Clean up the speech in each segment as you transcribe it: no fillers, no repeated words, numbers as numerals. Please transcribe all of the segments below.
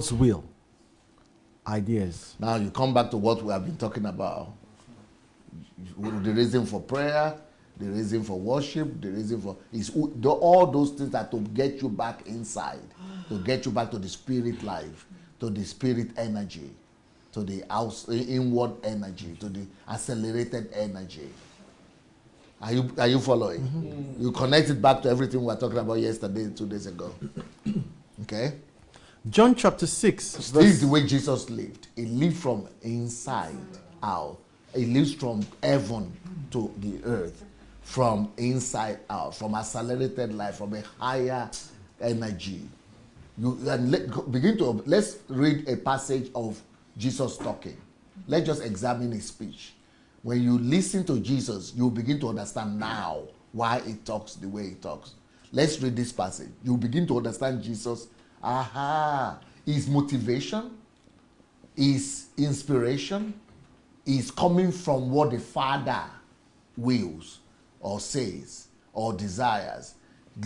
will. Ideas. Now you come back to what we have been talking about. The reason for prayer, the reason for worship, the reason for all those things that to get you back inside, to get you back to the spirit life, to the spirit energy, to the inward energy, to the accelerated energy. Are you following? Mm-hmm. You connect it back to everything we were talking about yesterday, 2 days ago. Okay? John chapter 6. This is the way Jesus lived. He lived from inside out. He lives from heaven to the earth. From inside out. From accelerated life. From a higher energy. Let's read a passage of Jesus talking. Let's just examine his speech. When you listen to Jesus, you begin to understand now why he talks the way he talks. Let's read this passage. You begin to understand Jesus. His motivation, his inspiration is coming from what the Father wills or says or desires.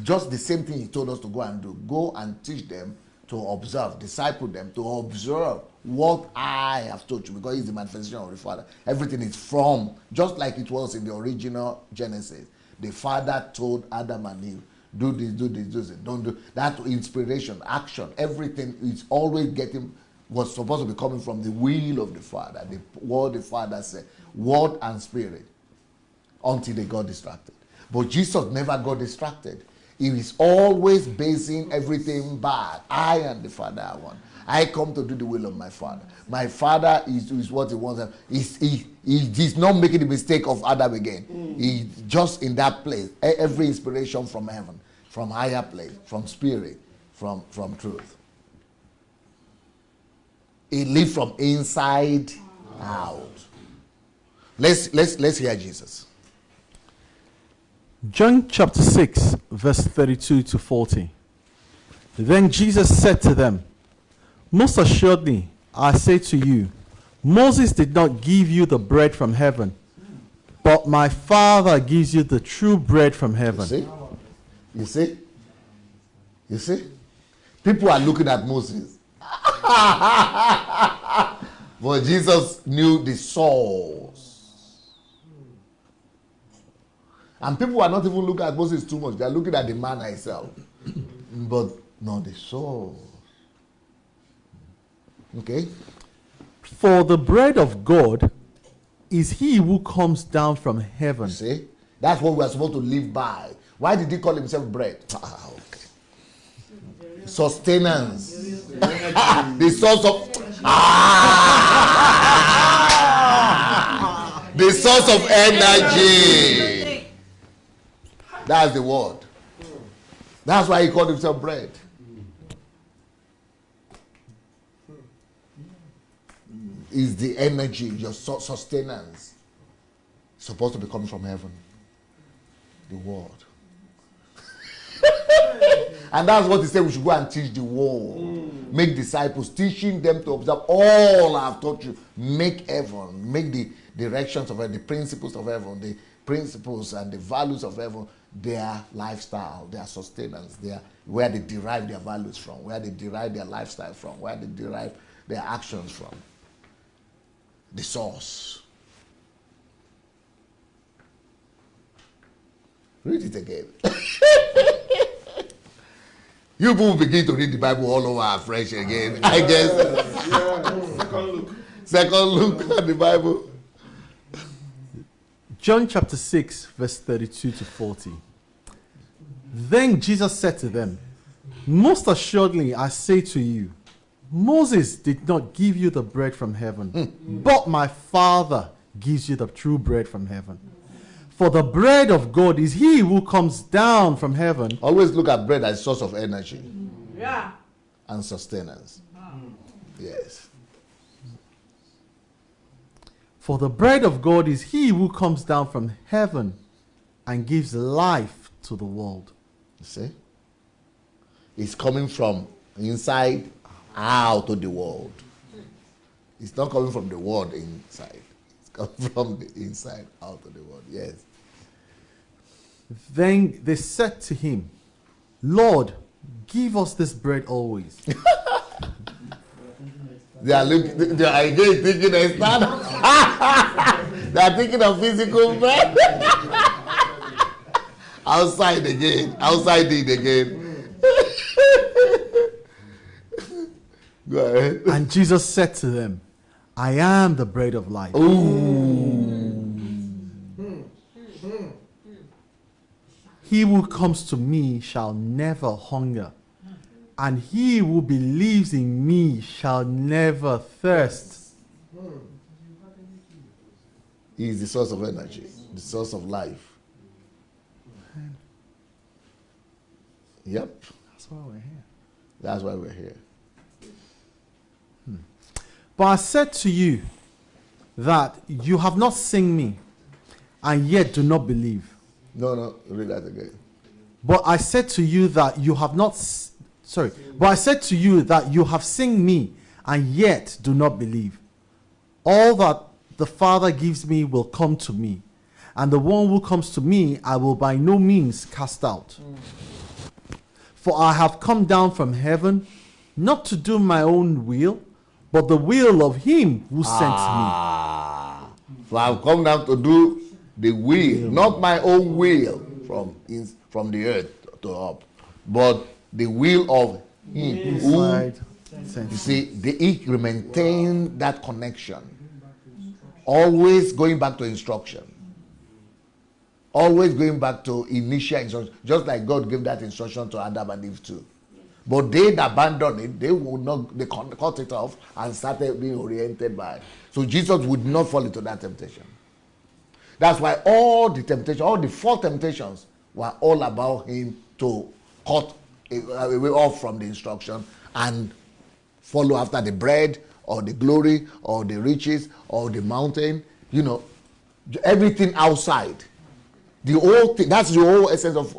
Just the same thing he told us to go and do. Go and teach them to observe, disciple them to observe what I have told you, because it's the manifestation of the Father. Everything is from, just like it was in the original Genesis. The Father told Adam and Eve, do this, do this, do this. Don't do that. Inspiration, action, everything is always was supposed to be coming from the will of the Father, what the Father said, word and spirit, until they got distracted. But Jesus never got distracted. He is always basing everything back. I and the Father are one. I come to do the will of my Father. My Father is what he wants. He's not making the mistake of Adam again. He's just in that place. Every inspiration from heaven, from higher place, from spirit, from truth. He lived from inside out. Let's hear Jesus. John chapter 6, verse 32 to 40. Then Jesus said to them, most assuredly, I say to you, Moses did not give you the bread from heaven, but my Father gives you the true bread from heaven. You see? You see? People are looking at Moses. But Jesus knew the source. And people are not even looking at Moses too much. They are looking at the man himself. But not the source. Okay? For the bread of God is he who comes down from heaven. See? That's what we are supposed to live by. Why did he call himself bread? Okay. Sustenance. The source of the source of energy. That's the word. That's why he called himself bread. Is the energy, your sustenance, supposed to be coming from heaven. The word. And that's what he said we should go and teach the world. Make disciples, teaching them to observe all I have taught you. Make heaven, make the directions of heaven, the principles of heaven, the principles and the values of heaven, their lifestyle, their sustenance, where they derive their values from, where they derive their lifestyle from, where they derive their actions from. The source. Read it again. You will begin to read the Bible all over afresh again. I guess. Second look at the Bible. John chapter 6, verse 32 to 40. Then Jesus said to them, most assuredly I say to you, Moses did not give you the bread from heaven, but my Father gives you the true bread from heaven. For the bread of God is he who comes down from heaven. Always look at bread as a source of energy. Yeah. And sustenance. Yes. For the bread of God is he who comes down from heaven and gives life to the world. You see? It's coming from inside out of the world. It's not coming from the world inside. It's coming from the inside out of the world. Yes. Then they said to him, Lord, give us this bread always. They are looking. They are again thinking external. They are thinking of physical bread. Outside again. Outside it again. Go ahead. And Jesus said to them, I am the bread of life. He who comes to me shall never hunger, and he who believes in me shall never thirst. He is the source of energy, the source of life. Yep. That's why we're here. That's why we're here. But I said to you that you have not seen me, and yet do not believe. No, read that again. But I said to you that you have not, but I said to you that you have seen me, and yet do not believe. All that the Father gives me will come to me, and the one who comes to me I will by no means cast out. For I have come down from heaven, not to do my own will, but the will of him who sent me. So I've come down to do the will, not my own will from the earth to up, but the will of him who, you see, he maintain that connection. Always going back to instruction. Always going back to initial instruction. Just like God gave that instruction to Adam and Eve too. But they abandoned it, they would not, they cut it off and started being oriented by it. So Jesus would not fall into that temptation. That's why all the temptations, all the 4 temptations were all about him to cut away off from the instruction and follow after the bread or the glory or the riches or the mountain, everything outside. The whole thing, that's the whole essence of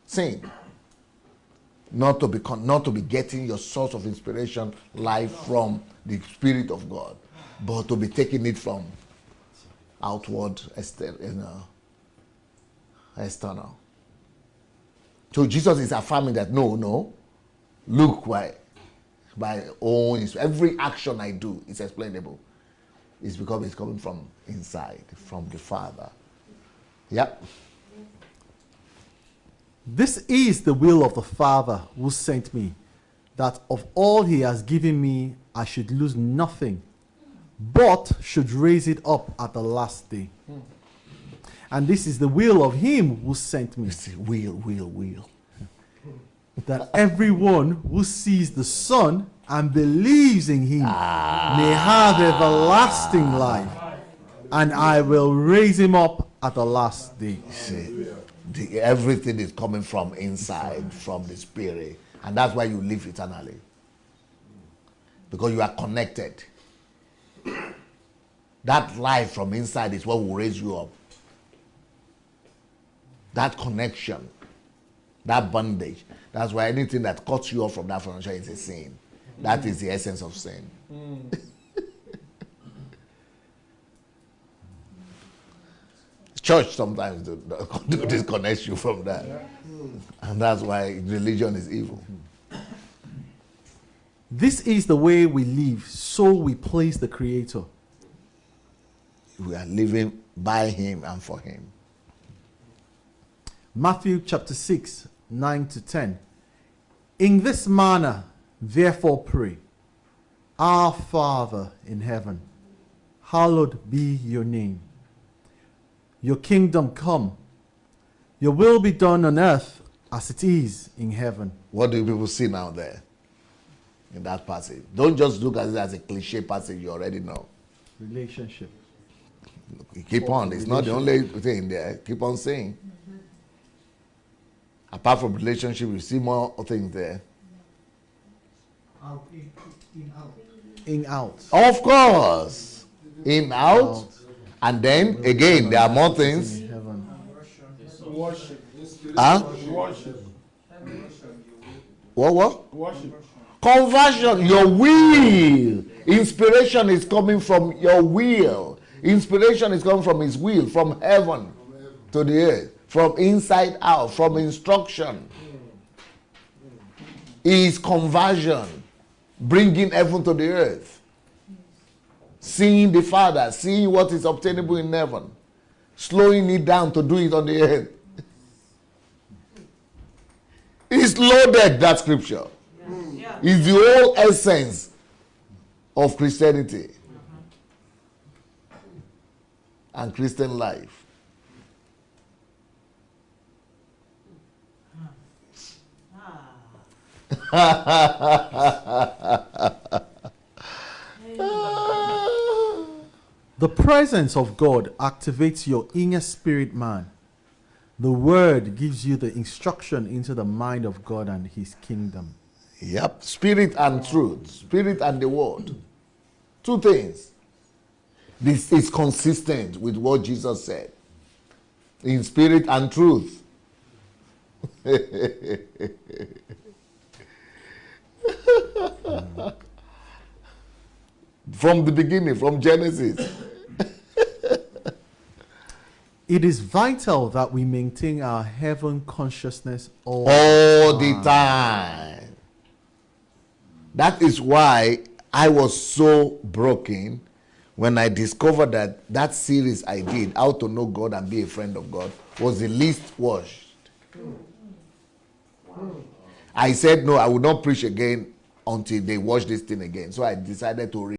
sin. Not to be getting your source of inspiration, life from the Spirit of God, but to be taking it from outward, external. So Jesus is affirming that no, look, by own, every action I do is explainable. It's because it's coming from inside, from the Father. Yep. This is the will of the Father who sent me, that of all he has given me, I should lose nothing, but should raise it up at the last day. And this is the will of him who sent me. It's will. That everyone who sees the Son and believes in him may have everlasting life, and I will raise him up at the last day. See, everything is coming from inside, from the Spirit, and that's why you live eternally, because you are connected. That life from inside is what will raise you up. That connection, that bondage. That's why anything that cuts you off from that foundation is a sin. That is the essence of sin. Church sometimes do disconnect you from that. And that's why religion is evil. This is the way we live, so we please the Creator. We are living by him and for him. Matthew chapter 6, 9 to 10. In this manner, therefore pray, Our Father in heaven, hallowed be your name. Your kingdom come. Your will be done on earth as it is in heaven. What do people see now there in that passage? Don't just look at it as a cliche passage you already know. Relationship. Keep on. It's not the only thing there. Keep on saying. Apart from relationship, you see more things there. In, out. Of course. In, out. And then, again, there are more things. In heaven. Worship. Huh? Worship. What? Worship. Conversion, your will. Inspiration is coming from your will. Inspiration is coming from his will, from heaven to the earth, from inside out, from instruction. Is conversion, bringing heaven to the earth. seeing the Father, seeing what is obtainable in heaven, slowing it down to do it on the earth. It's loaded, that scripture. Yeah. It's the whole essence of Christianity and Christian life. The presence of God activates your inner spirit man. The word gives you the instruction into the mind of God and his kingdom. Yep, spirit and truth, spirit and the word. Two things. This is consistent with what Jesus said. In spirit and truth. From the beginning, from Genesis. It is vital that we maintain our heaven consciousness all the time. That is why I was so broken when I discovered that that series I did, How to Know God and Be a Friend of God, was the least watched. I said, no, I will not preach again until they watch this thing again. So I decided to read.